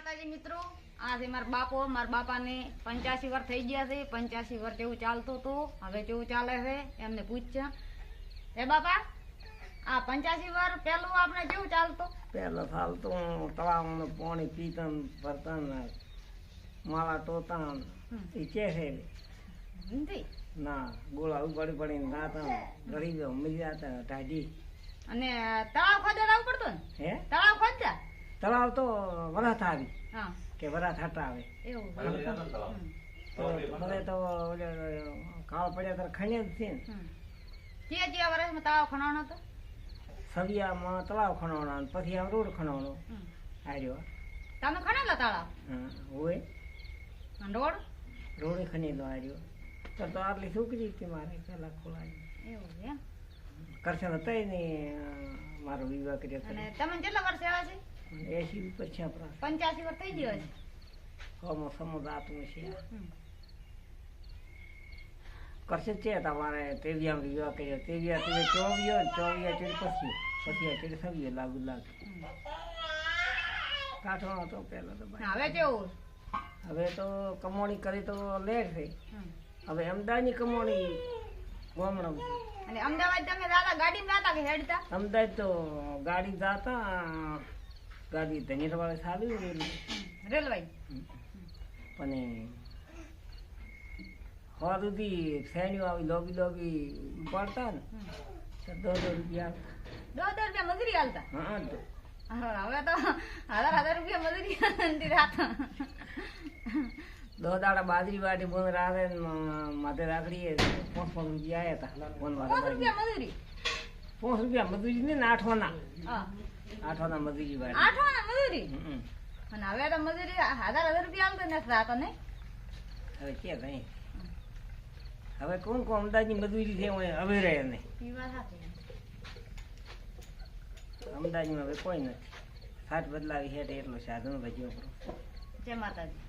માતાજી મિત્રો, આ છે મારા બાપો. મારા બાપાને 85 વર્ષ થઈ ગયા છે. 85 વર્ષ જેવું ચાલતું હતું, હવે કેવું ચાલે છે એમને પૂછ્યા. હે બાપા, આ 85 વર્ષ પેલું આપણે કેવું ચાલતું? પેલો ચાલતું તળાવનું પાણી પીતા ભરતા માળા ટોતા એ કે છે નથી ના ગોળા ઉપાડી પડીને ગાતા ગળી ગયો મજા હતા ટાઢી. અને તળાવ ખોદવા જવું પડતું ને? હે તળાવ ખોદતા? તળાવ તો વરાથ આવી હા કે વરાથ હટાવે એવું તો મને તો કાળ પડ્યા ત્યારે ખણે જ છે ને. કયા વર્ષમાં તળાવ ખણાવાનો હતો? સવિયામાં તળાવ ખણાવવાનો પછી આમ રોડ ખણાવવાનો આવ્યો. તમે ખણેલો તળાવ? હા હોય રોડ રોડે ખનેલો આવ્યો તો આટલી છોકરી હતી મારે પેલા ખોલાવી એવું એમ. કરશન હતા ને મારો વિવાહ કર્યો અને તમને કેટલા વર્ષ આવ્યા છે? 80 ઉપર છે આપણા 85 વર્ષ થઈ ગયો છે. હમો સમુદાતનું છે કરશે છે તમારે તેવિયા વિવાહ કર્યો તેવિયા તે 24 ચીડ પછી આ ચીડ સવીએ લાગુ કાઢવાનો તો પહેલા તો હવે કેવું? હવે તો કમોણી કરી તો લેટ છે. હવે અમદાવાદની કમોણી ગામડા અને અમદાવાદ તમે દાદા ગાડીમાં જાતા કે હેડતા? અમદાવાદ તો ગાડી જાતા ગાડી ધનેર વાળે ચાલ્યું રેલવે પણ હવા સુધી ફેણીઓ આવી લોબી ઉપાડતા ને તો 2 રૂપિયા 2 મજૂરી હાલતા? હા હવે તો 1000 રૂપિયા મજૂરી રાતા. 2 દાડા બાજરી વાટી બોન રાવે માથે રાખડીએ 5 રૂપિયા આવ્યા હતા બોન 5 રૂપિયા મજૂરી? 5 રૂપિયા મજૂરી ને 8 આના હા 8 આના મજૂરી વાળી 8 આના મજૂરી. અને હવે તો મજૂરી 1000 રૂપિયા હાલતો ને રાતો નહીં. હવે કે કઈ હવે કોણ અમદાવાદની મજૂરી છે હવે રહે ને અમદાવાદમાં હવે કોઈ નથી. સાત બદલાવી હેઠ એટલો સાધન ભજ્યો. જય માતાજી.